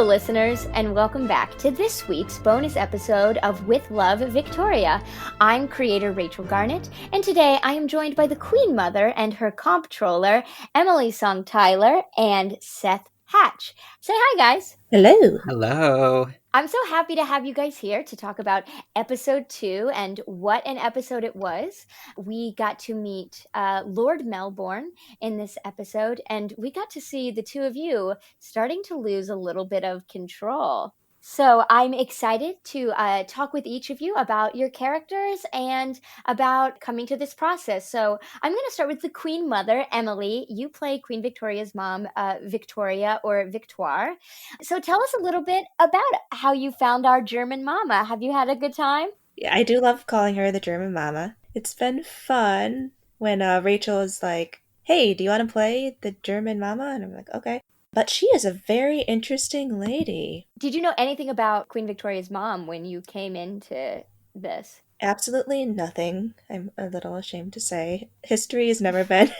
Hello, listeners, and welcome back to this week's bonus episode of With Love, Victoria. I'm creator Rachel Garnet, and today I am joined by the Queen Mother and her comptroller, Emily Song Tyler and Seth Hatch. Say hi, guys. Hello. Hello. I'm so happy to have you guys here to talk about episode 2 and what an episode it was. We got to meet Lord Melbourne in this episode, and we got to see the two of you starting to lose a little bit of control. So I'm excited to talk with each of you about your characters and about coming to this process. So I'm going to start with the Queen Mother, Emily. You play Queen Victoria's mom, Victoria or Victoire. So tell us a little bit about how you found our German mama. Have you had a good time? Yeah, I do love calling her the German mama. It's been fun when Rachel is like, hey, do you want to play the German mama? And I'm like, okay. But she is a very interesting lady. Did you know anything about Queen Victoria's mom when you came into this? Absolutely nothing, I'm a little ashamed to say. History has never been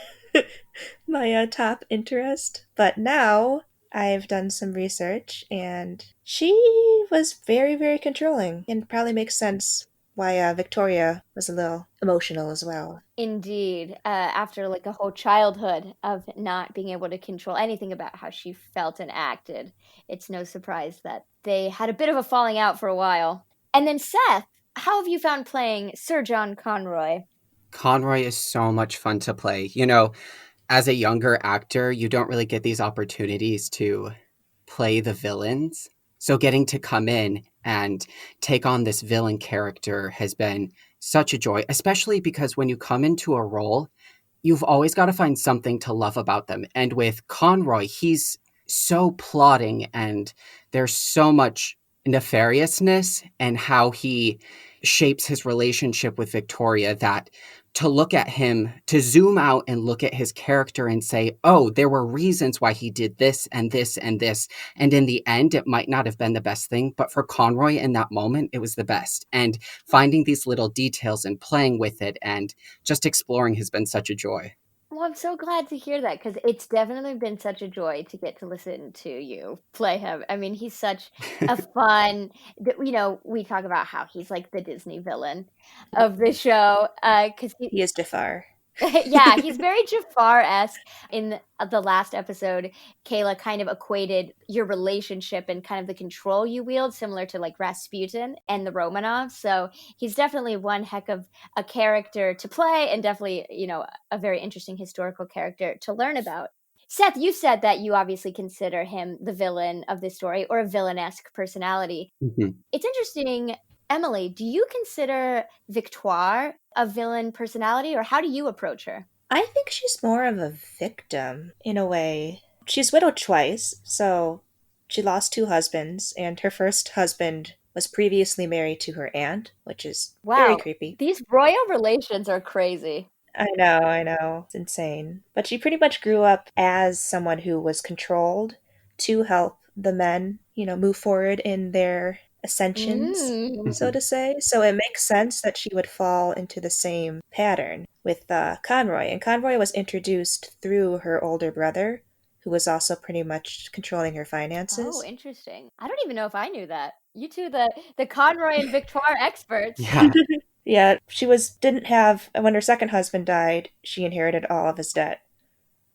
my top interest. But now I've done some research and she was very, very controlling and probably makes sense why Victoria was a little emotional as well. Indeed, after like a whole childhood of not being able to control anything about how she felt and acted, it's no surprise that they had a bit of a falling out for a while. And then Seth, how have you found playing Sir John Conroy? Conroy is so much fun to play. You know, as a younger actor, you don't really get these opportunities to play the villains. So getting to come in and take on this villain character has been such a joy, especially because when you come into a role, you've always got to find something to love about them. And with Conroy, he's so plotting and there's so much nefariousness and how he shapes his relationship with Victoria that to look at him, to zoom out and look at his character and say, oh, there were reasons why he did this and this and this. And in the end, it might not have been the best thing, but for Conroy in that moment, it was the best. And finding these little details and playing with it and just exploring has been such a joy. Well, I'm so glad to hear that because it's definitely been such a joy to get to listen to you play him. I mean, he's such a fun, we talk about how he's like the Disney villain of the show because He is Jafar. yeah, he's very Jafar-esque. In the last episode, Kayla kind of equated your relationship and kind of the control you wield, similar to like Rasputin and the Romanovs. So he's definitely one heck of a character to play and definitely, a very interesting historical character to learn about. Seth, you said that you obviously consider him the villain of this story or a villain-esque personality. Mm-hmm. It's interesting. Emily, do you consider Victoire a villain personality, or how do you approach her? I think she's more of a victim in a way. She's widowed twice, so she lost two husbands, and her first husband was previously married to her aunt, which is very creepy. These royal relations are crazy. I know. It's insane. But she pretty much grew up as someone who was controlled to help the men, move forward in their ascensions, so to say. So it makes sense that she would fall into the same pattern with Conroy. And Conroy was introduced through her older brother, who was also pretty much controlling her finances. Oh, interesting. I don't even know if I knew that. You two, the Conroy and Victoire experts. Yeah. Yeah, when her second husband died, she inherited all of his debt.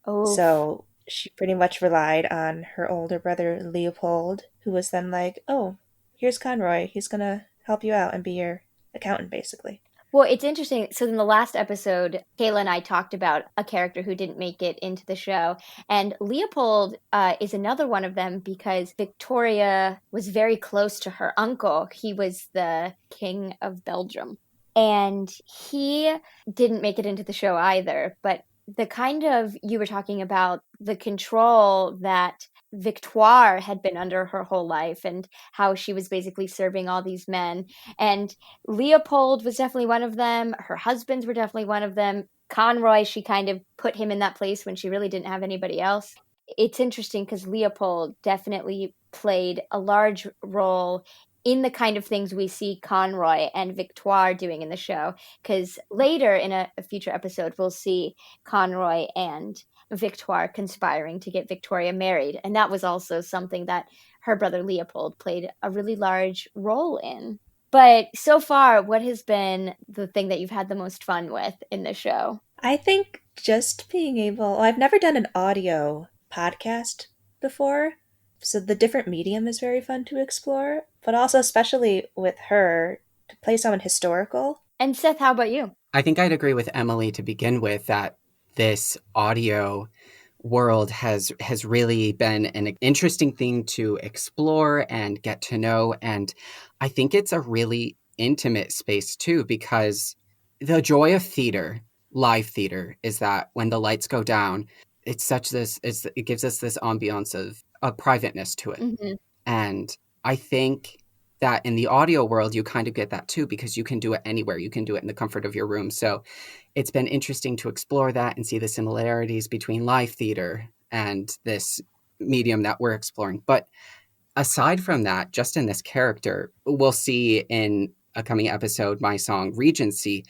Oh. So she pretty much relied on her older brother, Leopold, who was then like, oh, here's Conroy. He's going to help you out and be your accountant, basically. Well, it's interesting. So in the last episode, Kayla and I talked about a character who didn't make it into the show. And Leopold is another one of them because Victoria was very close to her uncle. He was the King of Belgium. And he didn't make it into the show either. But the kind of, you were talking about the control that Victoire had been under her whole life and how she was basically serving all these men. And Leopold was definitely one of them. Her husbands were definitely one of them. Conroy, she kind of put him in that place when she really didn't have anybody else. It's interesting because Leopold definitely played a large role in the kind of things we see Conroy and Victoire doing in the show. Because later in a future episode, we'll see Conroy and Victoire conspiring to get Victoria married. And that was also something that her brother Leopold played a really large role in. But so far, what has been the thing that you've had the most fun with in the show? I think just being able, well, I've never done an audio podcast before, so the different medium is very fun to explore, but also, especially with her, to play someone historical. And Seth, how about you? I think I'd agree with Emily to begin with that this audio world has really been an interesting thing to explore and get to know. And I think it's a really intimate space too, because the joy of theater, live theater, is that when the lights go down, it's such this it gives us this ambiance of a privateness to it. Mm-hmm. And I think that in the audio world, you kind of get that too, because you can do it anywhere. You can do it in the comfort of your room. So it's been interesting to explore that and see the similarities between live theater and this medium that we're exploring. But aside from that, just in this character, we'll see in a coming episode, my song Regency.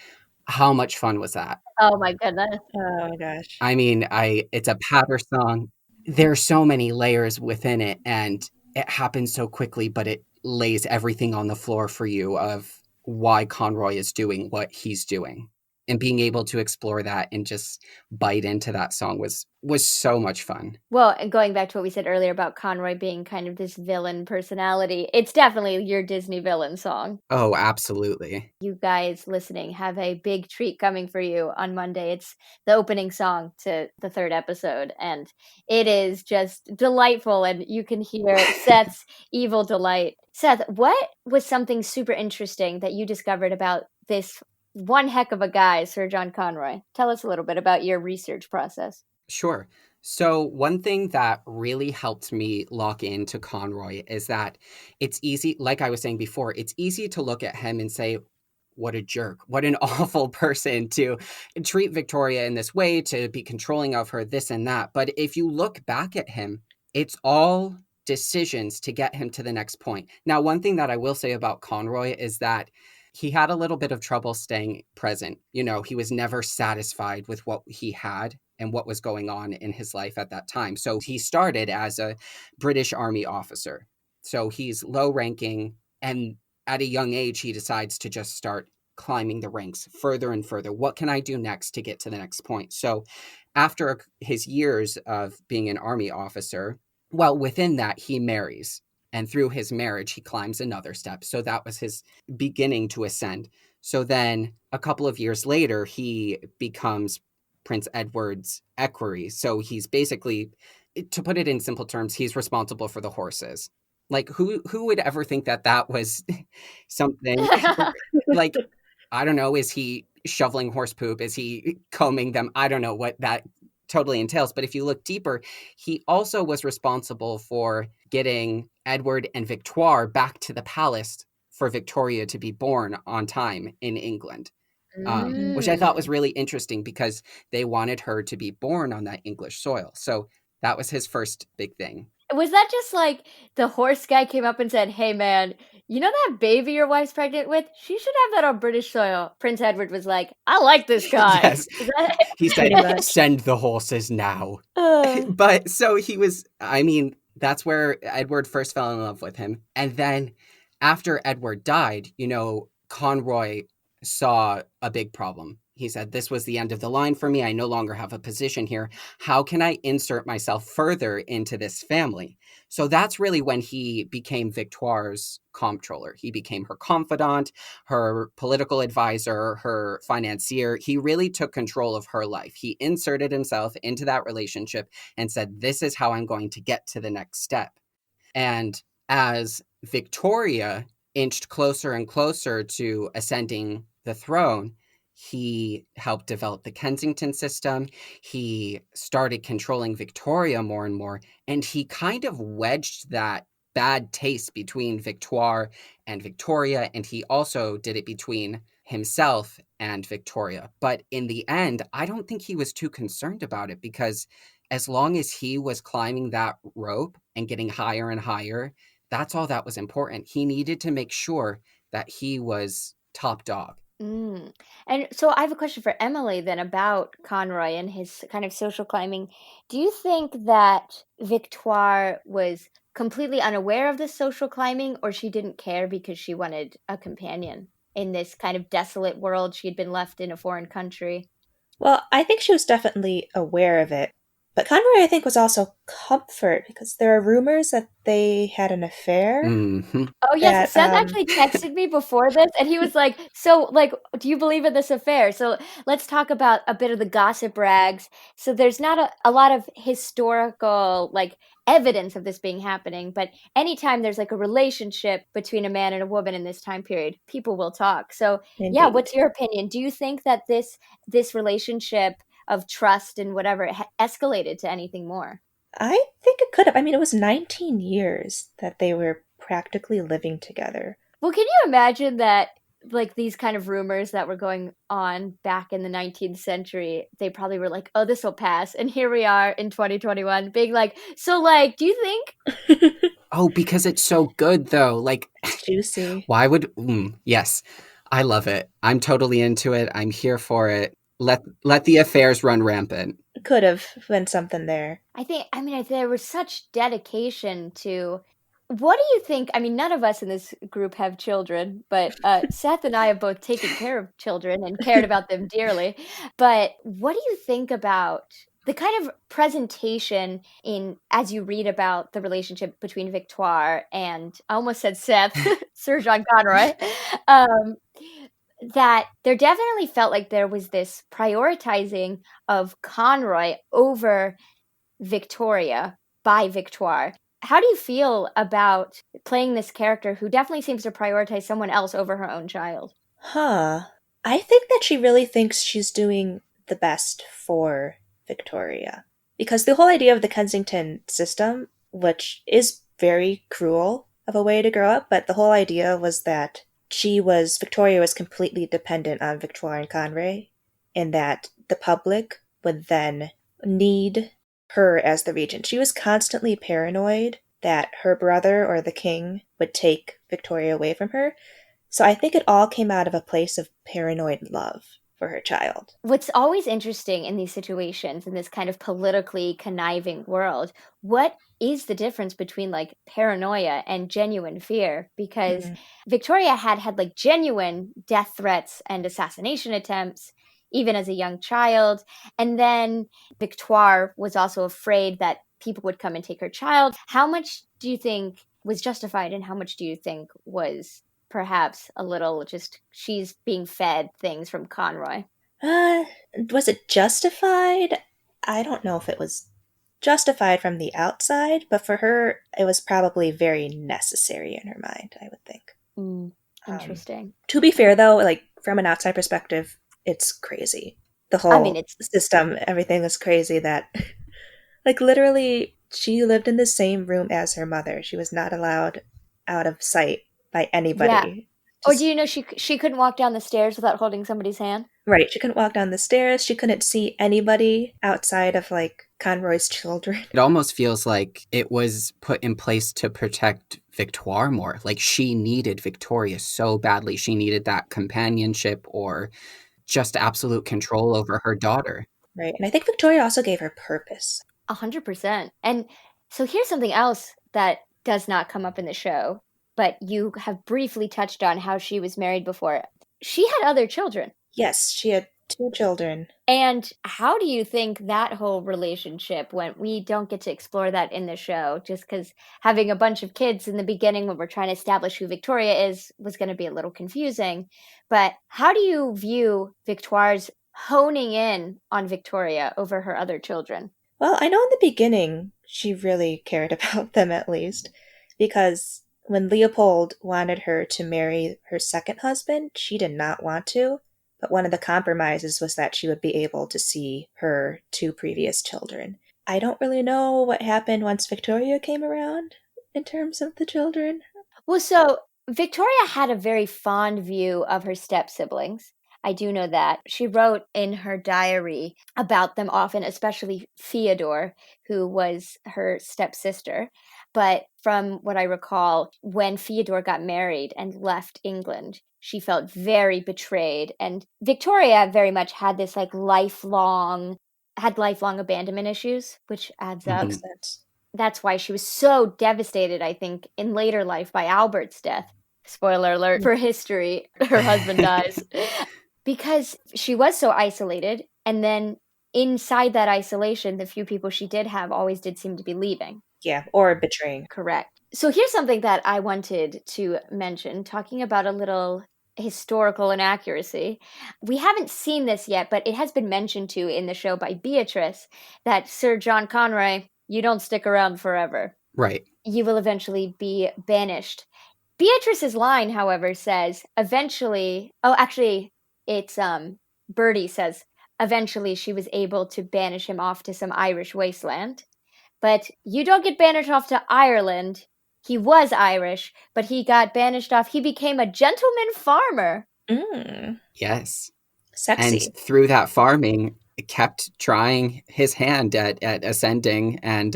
How much fun was that? Oh my goodness. Oh my gosh. I mean, it's a patter song. There's so many layers within it, and it happens so quickly, but it lays everything on the floor for you of why Conroy is doing what he's doing. And being able to explore that and just bite into that song was so much fun. Well, and going back to what we said earlier about Conroy being kind of this villain personality, it's definitely your Disney villain song. Oh, absolutely. You guys listening have a big treat coming for you on Monday. It's the opening song to the third episode, and it is just delightful, and you can hear Seth's evil delight. Seth, what was something super interesting that you discovered about this one heck of a guy, Sir John Conroy? Tell us a little bit about your research process. Sure. So, one thing that really helped me lock into Conroy is that it's easy, like I was saying before, it's easy to look at him and say, what a jerk, what an awful person to treat Victoria in this way, to be controlling of her, this and that. But if you look back at him, it's all decisions to get him to the next point. Now, one thing that I will say about Conroy is that he had a little bit of trouble staying present. You know, he was never satisfied with what he had and what was going on in his life at that time. So he started as a British Army officer. So he's low ranking, and at a young age, he decides to just start climbing the ranks further and further. What can I do next to get to the next point? So after his years of being an army officer, well, within that, he marries. And through his marriage, he climbs another step. So that was his beginning to ascend. So then a couple of years later, he becomes Prince Edward's equerry. So he's basically, to put it in simple terms, he's responsible for the horses. Like, who would ever think that that was something like, I don't know, is he shoveling horse poop? Is he combing them? I don't know what that totally entails. But if you look deeper, he also was responsible for getting Edward and Victoire back to the palace for Victoria to be born on time in England, which I thought was really interesting because they wanted her to be born on that English soil. So that was his first big thing. Was that just like the horse guy came up and said, hey man, you know that baby your wife's pregnant with? She should have that on British soil. Prince Edward was like, I like this guy. Yes. That... He said, send the horses now. But so he was, I mean, that's where Edward first fell in love with him. And then after Edward died, you know, Conroy saw a big problem. He said, this was the end of the line for me. I no longer have a position here. How can I insert myself further into this family? So that's really when he became Victoire's comptroller. He became her confidant, her political advisor, her financier. He really took control of her life. He inserted himself into that relationship and said, this is how I'm going to get to the next step. And as Victoria inched closer and closer to ascending the throne, he helped develop the Kensington system. He started controlling Victoria more and more, and he kind of wedged that bad taste between Victoire and Victoria, and he also did it between himself and Victoria. But in the end, I don't think he was too concerned about it, because as long as he was climbing that rope and getting higher and higher, that's all that was important. He needed to make sure that he was top dog. Mm. And so I have a question for Emily then about Conroy and his kind of social climbing. Do you think that Victoire was completely unaware of this social climbing, or she didn't care because she wanted a companion in this kind of desolate world she had been left in a foreign country? Well, I think she was definitely aware of it. But Conroy, I think, was also comfort because there are rumors that they had an affair. Hmm. Oh yes, That, Seth actually texted me before this, and he was like, "So, like, do you believe in this affair?" So let's talk about a bit of the gossip rags. So there's not a lot of historical like evidence of this being happening, but anytime there's like a relationship between a man and a woman in this time period, people will talk. So yeah, indeed. what's your opinion? Do you think that this relationship of trust and whatever escalated to anything more? I think it could have. I mean, it was 19 years that they were practically living together. Well, can you imagine that, like, these kind of rumors that were going on back in the 19th century, they probably were like, oh, this will pass. And here we are in 2021 being like, so, like, do you think? Oh, because it's so good though. Like, It's juicy. why would? Yes, I love it. I'm totally into it. I'm here for it. Let the affairs run rampant. Could have been something there. I mean, there was such dedication to. What do you think? I mean, none of us in this group have children, but Seth and I have both taken care of children and cared about them dearly. But what do you think about the kind of presentation in as you read about the relationship between Victoire and I almost said Seth, Sir John Conroy, um, that there definitely felt like there was this prioritizing of Conroy over Victoria by Victoire. How do you feel about playing this character who definitely seems to prioritize someone else over her own child? Huh. I think that she really thinks she's doing the best for Victoria. Because the whole idea of the Kensington system, which is very cruel of a way to grow up, but the whole idea was that Victoria was completely dependent on Victoire and Conway, and that the public would then need her as the regent. She was constantly paranoid that her brother or the king would take Victoria away from her, so I think it all came out of a place of paranoid love for her child. What's always interesting in these situations, in this kind of politically conniving world, what is the difference between like paranoia and genuine fear? Because Hmm. Victoria had like genuine death threats and assassination attempts, even as a young child. And then Victoire was also afraid that people would come and take her child. How much do you think was justified, and how much do you think was perhaps a little just she's being fed things from Conroy? Uh, was it justified? I don't know if it was justified from the outside, but for her, it was probably very necessary in her mind, I would think. Mm, Um, interesting. to be fair, though, like from an outside perspective, it's crazy. The I mean, whole it's system, everything is crazy that, like, literally, she lived in the same room as her mother. She was not allowed out of sight by yeah. anybody. Or do Just you know she couldn't walk down the stairs without holding somebody's hand? right. She couldn't walk down the stairs. She couldn't see anybody outside of like Conroy's children. It almost feels like it was put in place to protect Victoire more. Like she needed Victoria so badly. She needed that companionship or just absolute control over her daughter. Right. And I think Victoria also gave her purpose. 100%. And so here's something else that does not come up in the show, but you have briefly touched on how she was married before. She had other children. Yes, she had two children. And how do you think that whole relationship went? We don't get to explore that in the show just because having a bunch of kids in the beginning when we're trying to establish who Victoria is was going to be a little confusing. But how do you view Victoire's honing in on Victoria over her other children? Well, I know in the beginning she really cared about them at least, because when Leopold wanted her to marry her second husband, she did not want to. But one of the compromises was that she would be able to see her two previous children. I don't really know what happened once Victoria came around in terms of the children. Well, so Victoria had a very fond view of her step siblings. I do know that. She wrote in her diary about them often, especially Theodore, who was her stepsister. But from what I recall, when Theodore got married and left England, she felt very betrayed. And Victoria very much had this like lifelong abandonment issues, which adds up. Makes sense. That's why she was so devastated, I think, in later life by Albert's death. Spoiler alert for history, her husband dies. Because she was so isolated, and then inside that isolation, the few people she did have always did seem to be leaving. Yeah, or betraying. Correct. So here's something that I wanted to mention, talking about a little historical inaccuracy. We haven't seen this yet, but it has been mentioned to in the show by Beatrice that Sir John Conroy, you don't stick around forever. Right. You will eventually be banished. Beatrice's line, however, says eventually, it's Bertie says eventually she was able to banish him off to some Irish wasteland. But you don't get banished off to Ireland. He was Irish, but he got banished off. He became a gentleman farmer. Yes. Sexy. And through that farming, kept trying his hand at ascending and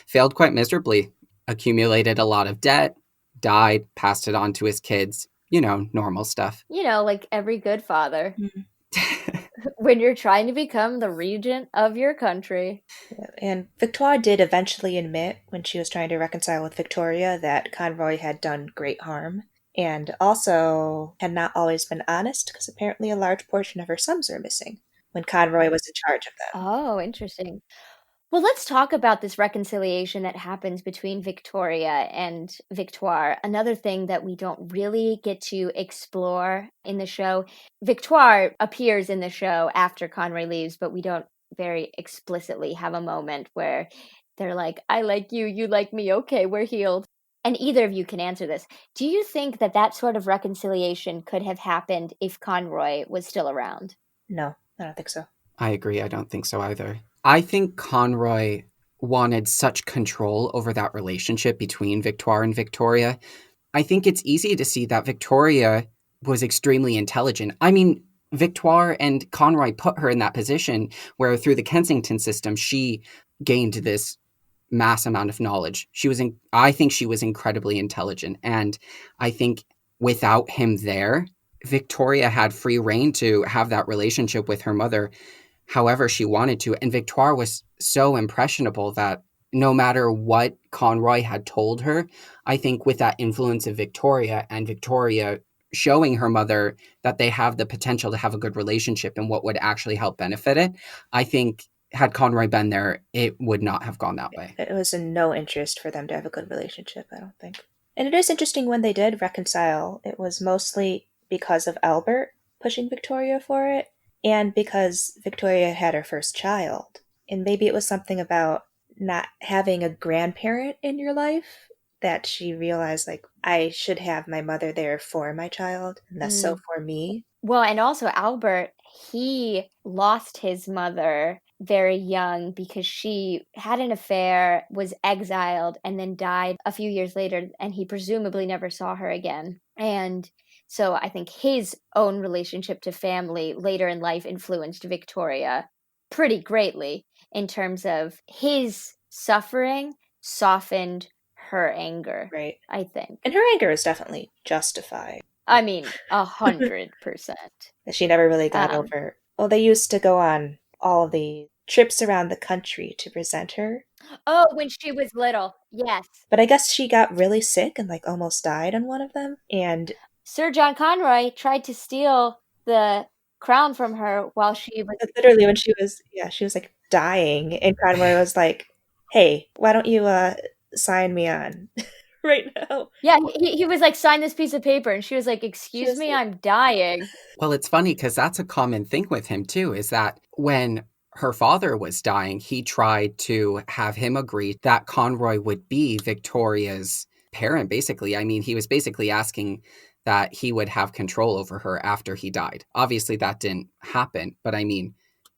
failed quite miserably. Accumulated a lot of debt, died, passed it on to his kids. You know, normal stuff. You know, like every good father. When you're trying to become the regent of your country. And Victoire did eventually admit, when she was trying to reconcile with Victoria, that Conroy had done great harm, and also had not always been honest, because apparently a large portion of her sons are missing when Conroy was in charge of them. Oh, interesting. Well, let's talk about this reconciliation that happens between Victoria and Victoire. Another thing that we don't really get to explore in the show. Victoire appears in the show after Conroy leaves, but we don't very explicitly have a moment where they're like, I like you, you like me, okay, we're healed. And either of you can answer this. Do you think that that sort of reconciliation could have happened if Conroy was still around? No, I don't think so. I agree. I don't think so either. I think Conroy wanted such control over that relationship between Victoire and Victoria. I think it's easy to see that Victoria was extremely intelligent. I mean, Victoire and Conroy put her in that position where through the Kensington system, she gained this mass amount of knowledge. I think she was incredibly intelligent. And I think without him there, Victoria had free reign to have that relationship with her mother however she wanted to. And Victoire was so impressionable that no matter what Conroy had told her, I think with that influence of Victoria and Victoria showing her mother that they have the potential to have a good relationship and what would actually help benefit it, I think had Conroy been there, it would not have gone that way. It was in no interest for them to have a good relationship, I don't think. And it is interesting when they did reconcile, it was mostly because of Albert pushing Victoria for it, and because Victoria had her first child. And maybe it was something about not having a grandparent in your life that she realized, like, I should have my mother there for my child, and less so for me. Well, and also Albert, he lost his mother very young because she had an affair, was exiled, and then died a few years later, and he presumably never saw her again. And so I think his own relationship to family later in life influenced Victoria pretty greatly in terms of his suffering softened her anger, Right. I think. And her anger is definitely justified. I mean, 100%. She never really got over. Well, they used to go on all the trips around the country to present her. Oh, when she was little, yes. But I guess she got really sick and like almost died on one of them. And Sir John Conroy tried to steal the crown from her while she was literally when she was like dying, and Conroy was like, "Hey, why don't you sign me on right now?" Yeah, he was like, sign this piece of paper, and she was like, excuse me, I'm dying. Well, it's funny because that's a common thing with him too, is that when her father was dying, he tried to have him agree that Conroy would be Victoria's parent, basically. I mean, he was basically asking that he would have control over her after he died. Obviously, that didn't happen. But I mean,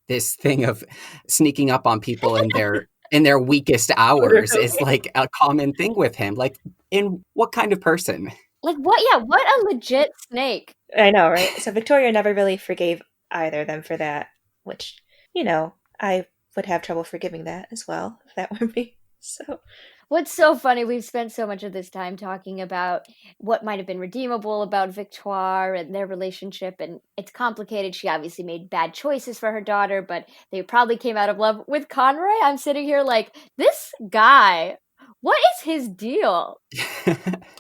this thing of sneaking up on people in their weakest hours is like a common thing with him. Like, in what kind of person? Like, what? Yeah, what a legit snake. I know, right? So Victoria never really forgave either of them for that, which, I would have trouble forgiving that as well if that were me. So, What's so funny, we've spent so much of this time talking about what might have been redeemable about Victoire and their relationship, and it's complicated. She obviously made bad choices for her daughter, but they probably came out of love with Conroy. I'm sitting here like, this guy, what is his deal?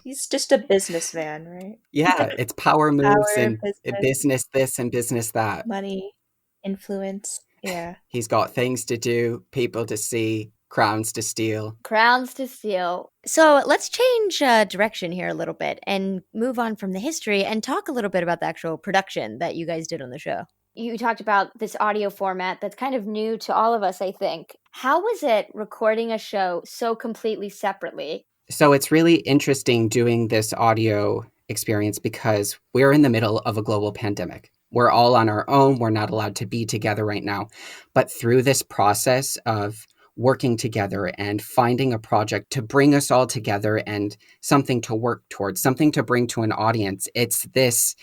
he's just a businessman, right? Yeah, it's power moves Power, and business, business this and business that. money, influence. Yeah. He's got things to do, people to see, crowns to steal. Crowns to steal. So let's change direction here a little bit and move on from the history and talk a little bit about the actual production that you guys did on the show. You talked about this audio format that's kind of new to all of us, I think. How was it recording a show so completely separately? So it's really interesting doing this audio experience because we're in the middle of a global pandemic. We're all on our own. We're not allowed to be together right now. But through this process of working together and finding a project to bring us all together and something to work towards, something to bring to an audience, it's this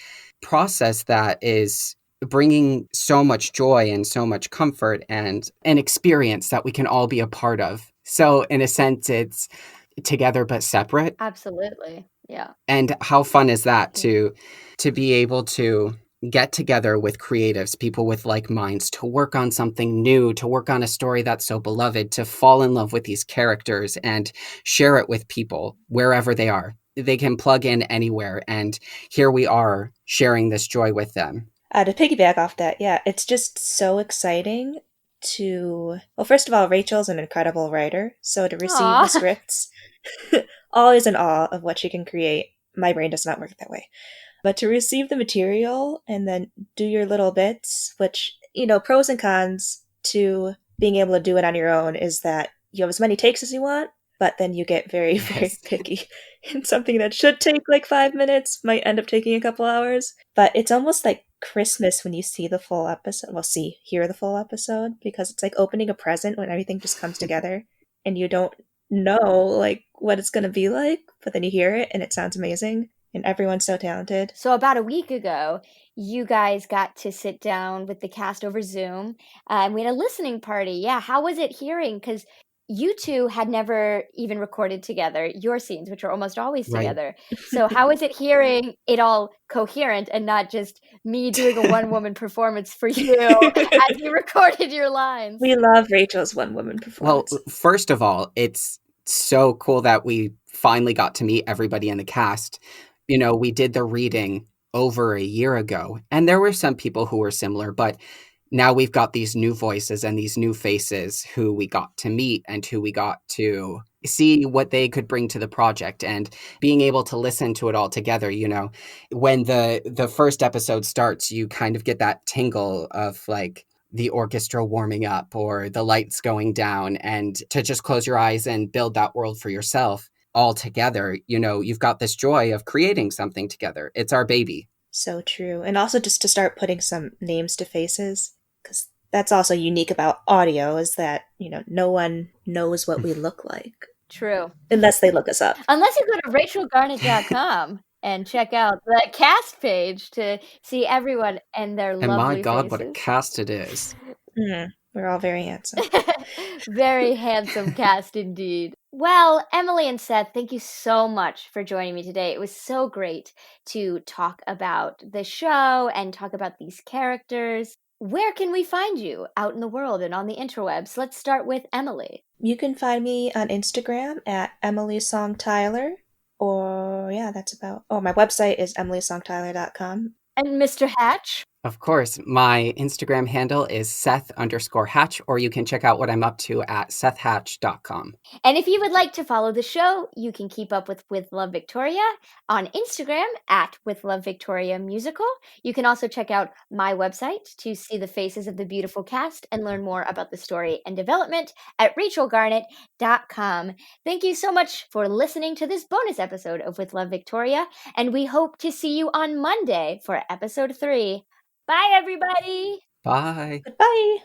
process that is bringing so much joy and so much comfort and an experience that we can all be a part of. So, in a sense, it's together but separate. Absolutely. Yeah. And how fun is that to be able to get together with creatives, people with like minds, to work on something new, to work on a story that's so beloved, to fall in love with these characters and share it with people wherever they are. They can plug in anywhere, and here we are sharing this joy with them. To piggyback off that, yeah, it's just so exciting well, first of all, Rachel's an incredible writer, so to receive the Aw. scripts, always in awe of what she can create. My brain does not work that way. But to receive the material and then do your little bits, which, pros and cons to being able to do it on your own is that you have as many takes as you want, but then you get very, very Yes. picky. And something that should take like 5 minutes might end up taking a couple hours. But it's almost like Christmas when you see the full episode. Well, hear the full episode, because it's like opening a present when everything just comes together and you don't know like what it's going to be like, but then you hear it and it sounds amazing. And everyone's so talented. So about a week ago, you guys got to sit down with the cast over Zoom, and we had a listening party. Yeah, how was it hearing? Because you two had never even recorded together your scenes, which are almost always Right. together. So how was it hearing it all coherent and not just me doing a one-woman performance for you as you recorded your lines? We love Rachel's one-woman Well, performance. first of all, it's so cool that we finally got to meet everybody in the cast. We did the reading over a year ago, and there were some people who were similar, but now we've got these new voices and these new faces who we got to meet and who we got to see what they could bring to the project, and being able to listen to it all together. When the first episode starts, you kind of get that tingle of like the orchestra warming up or the lights going down, and to just close your eyes and build that world for yourself all together. You've got this joy of creating something together. It's our baby. So true. And also just to start putting some names to faces, because that's also unique about audio, is that, no one knows what we look like. True. Unless they look us up. Unless you go to rachelgarnet.com and check out the cast page to see everyone and their And lovely my God, faces. what a cast it is. We're all very handsome. Very handsome cast indeed. Well, Emily and Seth, thank you so much for joining me today. It was so great to talk about the show and talk about these characters. Where can we find you out in the world and on the interwebs? Let's start with Emily. You can find me on Instagram at EmilySongTyler. Or, yeah, that's about... Oh, my website is emilysongtyler.com. And Mr. Hatch? Of course, my Instagram handle is Seth_Hatch, or you can check out what I'm up to at SethHatch.com. And if you would like to follow the show, you can keep up with Love Victoria on Instagram at With Love Victoria Musical. You can also check out my website to see the faces of the beautiful cast and learn more about the story and development at rachelgarnet.com. Thank you so much for listening to this bonus episode of With Love Victoria, and we hope to see you on Monday for episode 3. Bye, everybody! Bye. Goodbye!